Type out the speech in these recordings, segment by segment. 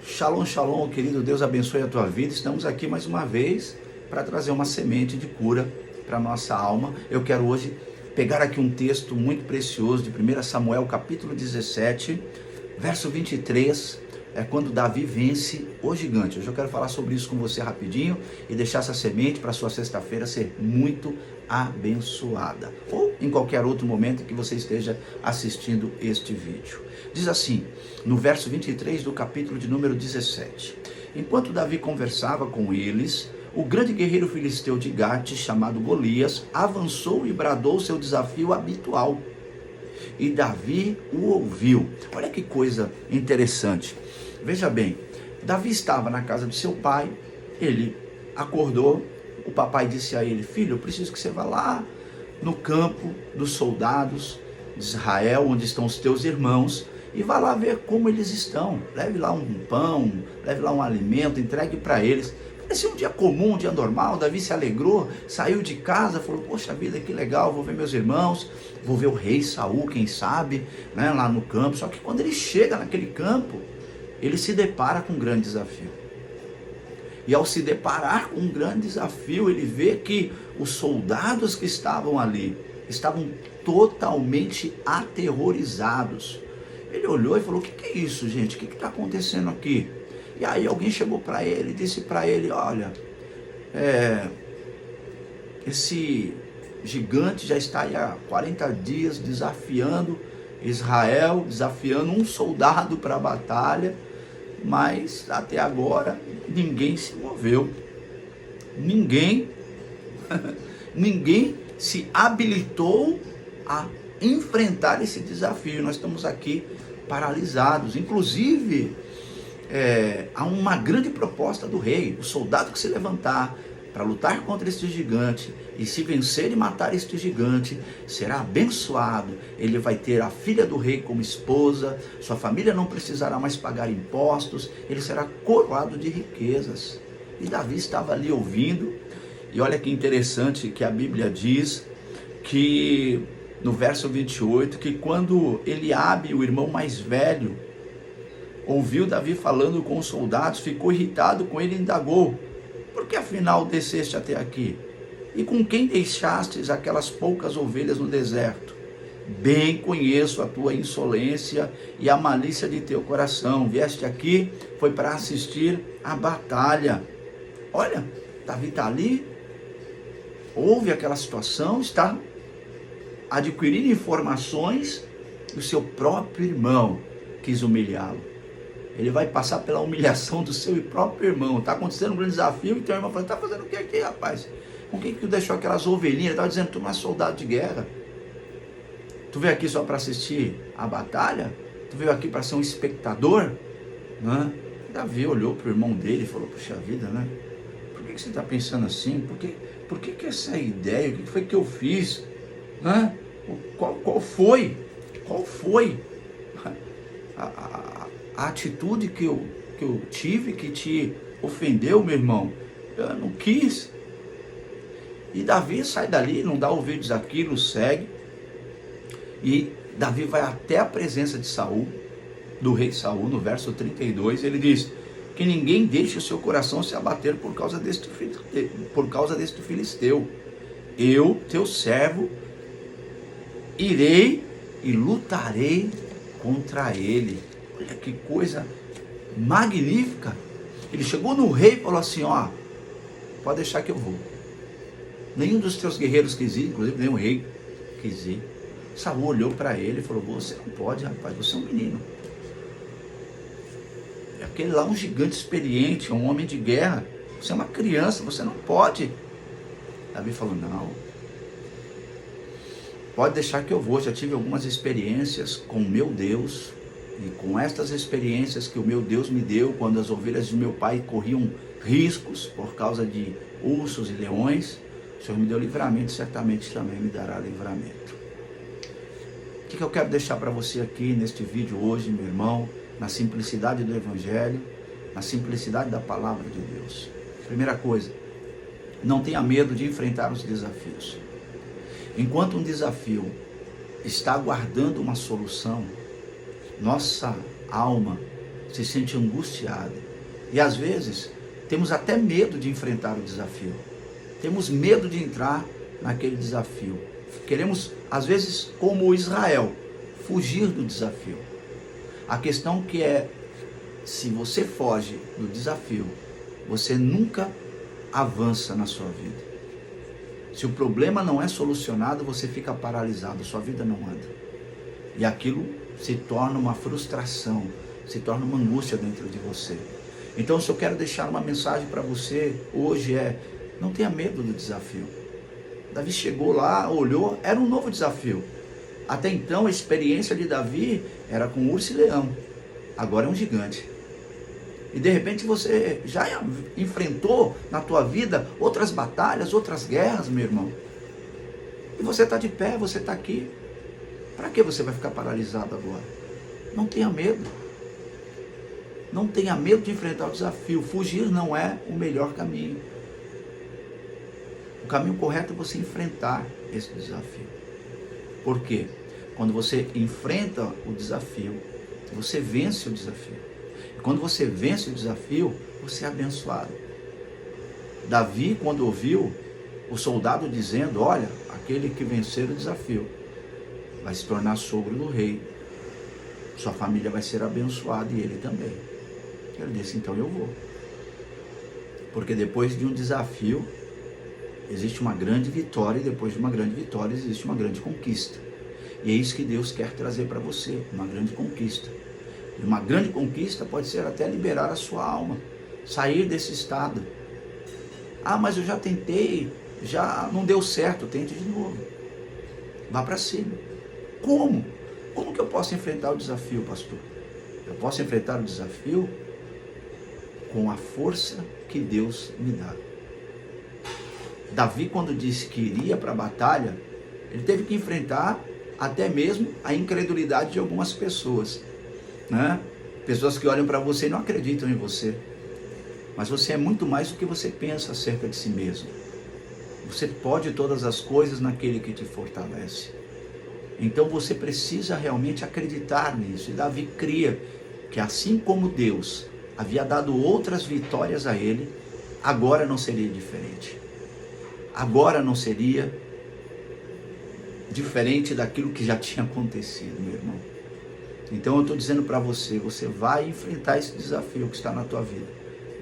Shalom, shalom, querido, Deus abençoe a tua vida. Estamos aqui mais uma vez para trazer uma semente de cura para a nossa alma. Eu quero hoje pegar aqui um texto muito precioso de 1 Samuel, capítulo 17, verso 23, é quando Davi vence o gigante. Hoje eu quero falar sobre isso com você rapidinho e deixar essa semente para a sua sexta-feira ser muito abençoada, ou em qualquer outro momento que você esteja assistindo este vídeo. Diz assim, no verso 23 do capítulo de número 17: enquanto Davi conversava com eles, o grande guerreiro filisteu de Gate, chamado Golias, avançou e bradou seu desafio habitual. E Davi o ouviu. Olha que coisa interessante. Veja bem, Davi estava na casa de seu pai, ele acordou, o papai disse a ele: filho, eu preciso que você vá lá no campo dos soldados de Israel, onde estão os teus irmãos, e vá lá ver como eles estão. Leve lá um pão, leve lá um alimento, entregue para eles. Parecia um dia comum, um dia normal. Davi se alegrou, saiu de casa, falou: poxa vida, que legal, vou ver meus irmãos, vou ver o rei Saul, quem sabe, né, lá no campo. Só que quando ele chega naquele campo, ele se depara com um grande desafio. E ao se deparar com um grande desafio, ele vê que os soldados que estavam ali estavam totalmente aterrorizados. Ele olhou e falou: o que é isso, gente? O que está acontecendo aqui? E aí alguém chegou para ele e disse para ele: olha, esse gigante já está aí há 40 dias desafiando Israel, desafiando um soldado para a batalha, mas até agora ninguém se moveu. Ninguém se habilitou a enfrentar esse desafio. Nós estamos aqui paralisados. Inclusive, há uma grande proposta do rei: o soldado que se levantar para lutar contra este gigante e se vencer e matar este gigante será abençoado. Ele vai ter a filha do rei como esposa, sua família não precisará mais pagar impostos, ele será coroado de riquezas. E Davi estava ali ouvindo. E olha que interessante que a Bíblia diz que no verso 28, que quando Eliabe, o irmão mais velho, ouviu Davi falando com os soldados, ficou irritado com ele e indagou: por que afinal desceste até aqui? E com quem deixastes aquelas poucas ovelhas no deserto? Bem conheço a tua insolência e a malícia de teu coração. Vieste aqui, foi para assistir à batalha. Olha, Davi está ali, ouve aquela situação, está adquirindo informações, e o seu próprio irmão quis humilhá-lo. Ele vai passar pela humilhação do seu próprio irmão. Está acontecendo um grande desafio, e teu irmão fala: está fazendo o que aqui, rapaz? Com quem que tu deixou aquelas ovelhinhas? Ele estava dizendo: tu não é soldado de guerra. Tu veio aqui só para assistir a batalha? Tu veio aqui para ser um espectador? Né? Davi olhou para o irmão dele e falou: puxa vida, né? Por que você está pensando assim? Por que essa ideia? O que foi que eu fiz? Né? Qual foi? Qual foi a atitude que eu tive que te ofendeu, meu irmão? Eu não quis. E Davi sai dali, não dá ouvidos àquilo, segue. E Davi vai até a presença de Saul, do rei Saul, no verso 32, ele diz: que ninguém deixe o seu coração se abater por causa deste filisteu. Eu, teu servo, irei e lutarei contra ele. Olha que coisa magnífica. Ele chegou no rei e falou assim: ó, pode deixar que eu vou. Nenhum dos teus guerreiros quis ir, inclusive nem o rei quis ir. Saul olhou para ele e falou: você não pode, rapaz, você é um menino. Aquele lá é um gigante experiente, é um homem de guerra. Você é uma criança, você não pode. Davi falou: não, pode deixar que eu vou. Já tive algumas experiências com o meu Deus, e com estas experiências que o meu Deus me deu, quando as ovelhas de meu pai corriam riscos por causa de ursos e leões, o Senhor me deu livramento, certamente também me dará livramento. O que eu quero deixar para você aqui neste vídeo hoje, meu irmão? Na simplicidade do Evangelho, na simplicidade da palavra de Deus. Primeira coisa, não tenha medo de enfrentar os desafios. Enquanto um desafio está aguardando uma solução, nossa alma se sente angustiado. E às vezes temos até medo de enfrentar o desafio. Temos medo de entrar naquele desafio. Queremos, às vezes, como Israel, fugir do desafio. A questão que é, se você foge do desafio, você nunca avança na sua vida. Se o problema não é solucionado, você fica paralisado, sua vida não anda. E aquilo se torna uma frustração, se torna uma angústia dentro de você. Então, se eu quero deixar uma mensagem para você hoje não tenha medo do desafio. Davi chegou lá, olhou, era um novo desafio. Até então, a experiência de Davi era com urso e leão. Agora é um gigante. E de repente você já enfrentou na tua vida outras batalhas, outras guerras, meu irmão. E você está de pé, você está aqui. Para que você vai ficar paralisado agora? Não tenha medo. Não tenha medo de enfrentar o desafio. Fugir não é o melhor caminho. O caminho correto é você enfrentar esse desafio. Por quê? Quando você enfrenta o desafio, você vence o desafio. E quando você vence o desafio, você é abençoado. Davi, quando ouviu o soldado dizendo, olha, aquele que vencer o desafio vai se tornar sogro do rei. Sua família vai ser abençoada e ele também. Ele disse, então eu vou. Porque depois de um desafio, existe uma grande vitória, e depois de uma grande vitória, existe uma grande conquista. E é isso que Deus quer trazer para você, uma grande conquista. E uma grande conquista pode ser até liberar a sua alma, sair desse estado. Ah, mas eu já tentei, já não deu certo, tente de novo. Vá para cima. Como? Como que eu posso enfrentar o desafio, pastor? Eu posso enfrentar o desafio com a força que Deus me dá. Davi, quando disse que iria para a batalha, ele teve que enfrentar até mesmo a incredulidade de algumas pessoas, né? Pessoas que olham para você e não acreditam em você. Mas você é muito mais do que você pensa acerca de si mesmo. Você pode todas as coisas naquele que te fortalece. Então você precisa realmente acreditar nisso. E Davi cria que assim como Deus havia dado outras vitórias a ele, agora não seria diferente. Agora não seria diferente daquilo que já tinha acontecido, meu irmão. Então eu estou dizendo para você, você vai enfrentar esse desafio que está na tua vida.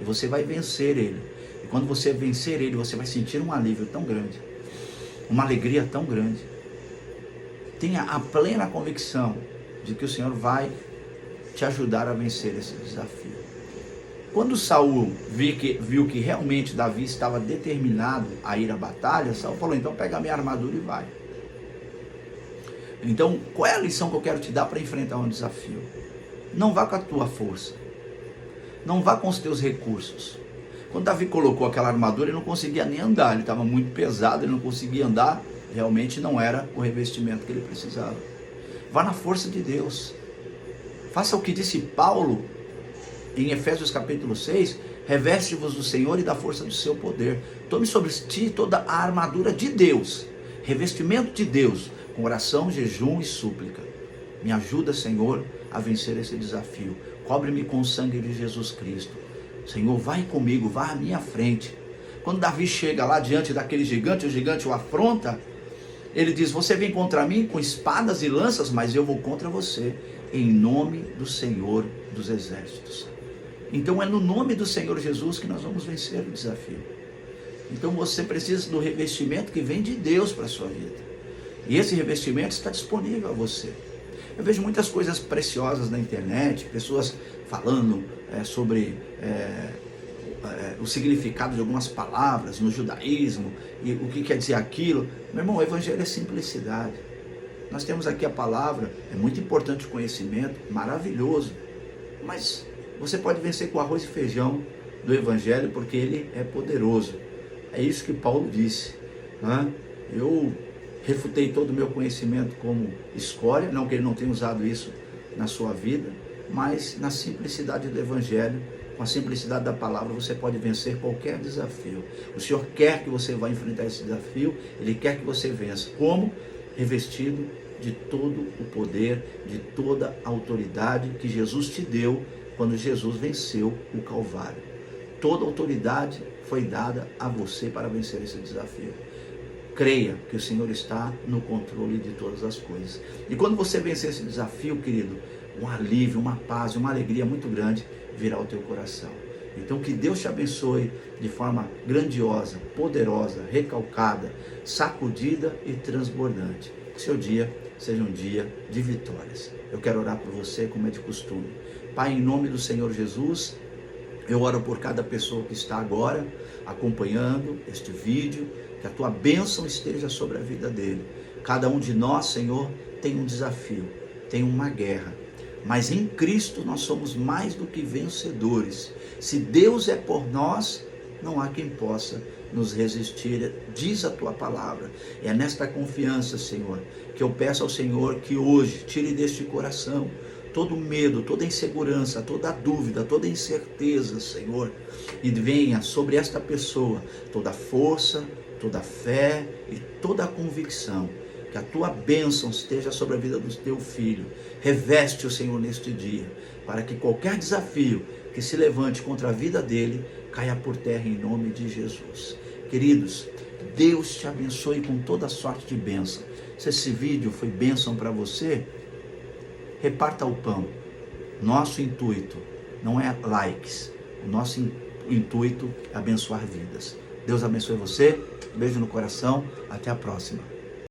E você vai vencer ele. E quando você vencer ele, você vai sentir um alívio tão grande. Uma alegria tão grande. Tenha a plena convicção de que o Senhor vai te ajudar a vencer esse desafio. Quando Saul viu que realmente Davi estava determinado a ir à batalha, Saul falou, então pega a minha armadura e vai. Então, qual é a lição que eu quero te dar para enfrentar um desafio? Não vá com a tua força. Não vá com os teus recursos. Quando Davi colocou aquela armadura, ele não conseguia nem andar. Ele estava muito pesado, ele não conseguia andar. Realmente não era o revestimento que ele precisava. Vá na força de Deus. Faça o que disse Paulo em Efésios capítulo 6. Reveste-vos do Senhor e da força do seu poder. Tome sobre ti toda a armadura de Deus. Revestimento de Deus. Com oração, jejum e súplica. Me ajuda, Senhor, a vencer esse desafio. Cobre-me com o sangue de Jesus Cristo. Senhor, vai comigo, vá à minha frente. Quando Davi chega lá diante daquele gigante, o gigante o afronta. Ele diz, você vem contra mim com espadas e lanças, mas eu vou contra você, em nome do Senhor dos Exércitos. Então é no nome do Senhor Jesus que nós vamos vencer o desafio. Então você precisa do revestimento que vem de Deus para a sua vida. E esse revestimento está disponível a você. Eu vejo muitas coisas preciosas na internet, pessoas falando sobre o significado de algumas palavras no judaísmo, e o que quer dizer aquilo. Meu irmão, o evangelho é simplicidade. Nós temos aqui a palavra, é muito importante o conhecimento, maravilhoso, mas você pode vencer com arroz e feijão do evangelho, porque ele é poderoso. É isso que Paulo disse, né? Eu refutei todo o meu conhecimento como escória, não que ele não tenha usado isso na sua vida, mas na simplicidade do evangelho, com a simplicidade da palavra, você pode vencer qualquer desafio. O Senhor quer que você vá enfrentar esse desafio, Ele quer que você vença. Como? Revestido de todo o poder, de toda a autoridade que Jesus te deu quando Jesus venceu o Calvário. Toda autoridade foi dada a você para vencer esse desafio. Creia que o Senhor está no controle de todas as coisas. E quando você vencer esse desafio, querido, um alívio, uma paz, uma alegria muito grande virá ao teu coração. Então que Deus te abençoe de forma grandiosa, poderosa, recalcada, sacudida e transbordante. Que seu dia seja um dia de vitórias. Eu quero orar por você como é de costume. Pai, em nome do Senhor Jesus, eu oro por cada pessoa que está agora acompanhando este vídeo, que a tua bênção esteja sobre a vida dele. Cada um de nós, Senhor, tem um desafio, tem uma guerra, mas em Cristo nós somos mais do que vencedores. Se Deus é por nós, não há quem possa nos resistir, diz a tua palavra. É nesta confiança, Senhor, que eu peço ao Senhor que hoje tire deste coração todo medo, toda insegurança, toda dúvida, toda incerteza, Senhor, e venha sobre esta pessoa toda força, toda fé e toda convicção. Que a tua bênção esteja sobre a vida do teu filho. Reveste o Senhor neste dia, para que qualquer desafio que se levante contra a vida dele caia por terra em nome de Jesus. Queridos, Deus te abençoe com toda sorte de bênção. Se esse vídeo foi bênção para você, reparta o pão. Nosso intuito não é likes, o nosso intuito é abençoar vidas. Deus abençoe você, beijo no coração, até a próxima.